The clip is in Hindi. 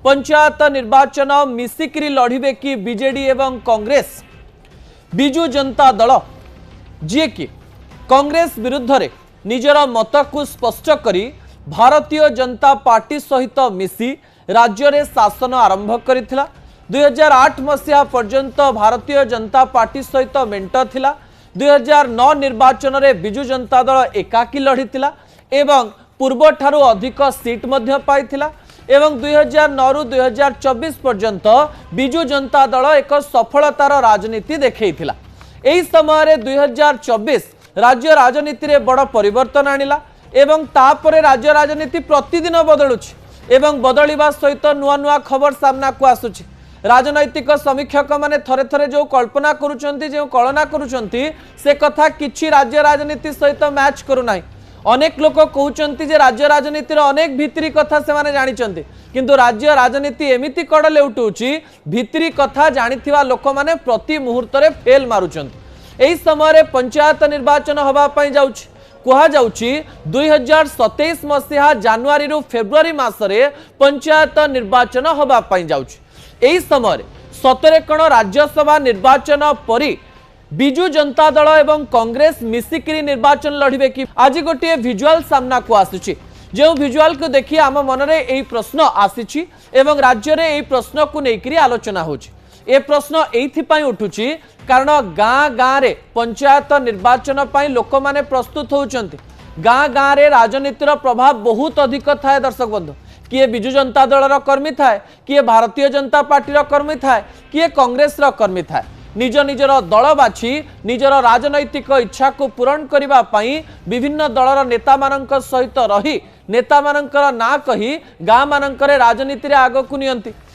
पंचायत निर्वाचन मिसिक्री लड़िबे कि बीजेडी एवं कांग्रेस। बिजु जनता दल जी कि कांग्रेस विरुद्ध रे निजर मत को स्पष्ट करी भारतीय जनता पार्टी सहित मिसी राज्य रे शासन आरंभ करिथिला। 2008 मसीहा पर्यंत भारतीय जनता पार्टी सहित मेंट थिला। 2009 निर्वाचन रे बिजु जनता दल एकाकी लड़िथिला एवं पूर्व ठारू अधिक सीट मध्य पाइथिला एवं 2009 रु 2024 पर्यंत बिजु जनता दल एक सफलतार राजनीति देखैथिला। एही समय रे 2024 राज्य राजनीति रे बड़ परिवर्तन आनिला एवं तापरे राज्य राजनीति प्रतिदिन बदलुछि एवं बदलिबा सहित नुआ नुआ खबर सामना को आसुछि। राजनैतिक समीक्षक माने थरे थरे जो कल्पना करूछंती जो कल्पना करूछंती से कथा किछि राज्य राजनीति सहित मैच करू नाही। अनेक लोक कहउछंती जे राज्य राजनीति रो अनेक भितरी कथा से माने जानिछंती किंतु राज्य राजनीति एमिति कड़ले उठुछि भितरी कथा जानिथिबा लोक माने प्रति मुहूर्त रे फेल मारुछंती। एही समय रे पंचायत निर्वाचन होबा पई जाउछि कुहा जाउछि 2027 मसीहा जनवरी रु फेब्रुआरी मासरे पंचायत निर्वाचन होबा पई जाउछि। एही समय रे 17 कण राज्यसभा निर्वाचन परी बिजु जनता दल एवं कांग्रेस मिसिक्री निर्वाचन लड़िबे कि आज गोटे विजुअल सामना को आसुछि। जो विजुअल को देखि आम मन रे एही प्रश्न आसीछि एवं राज्य रे एही प्रश्न को नेकरी आलोचना होछि। ए प्रश्न एथि पई उठुछि कारण गाँ गाँ रे पंचायत निर्वाचन पई लोक माने प्रस्तुत होउचंती। गाँ गाँ रे राजनीतिर प्रभाव बहुत अधिक थाए। दर्शक बंधु किए बिजु जनता दल कर्मी थाए किए भारतीय जनता पार्टी कर्मी थाए किए कांग्रेस कर्मी थाए निज निजर दल बाछि निजर राजनैतिक इच्छा को पूरण करिबा पई विभिन्न दलर नेता मानक सहित रही नेता मानकर ना कही गाँ मानकर राजनीति रे आगकु नियंती।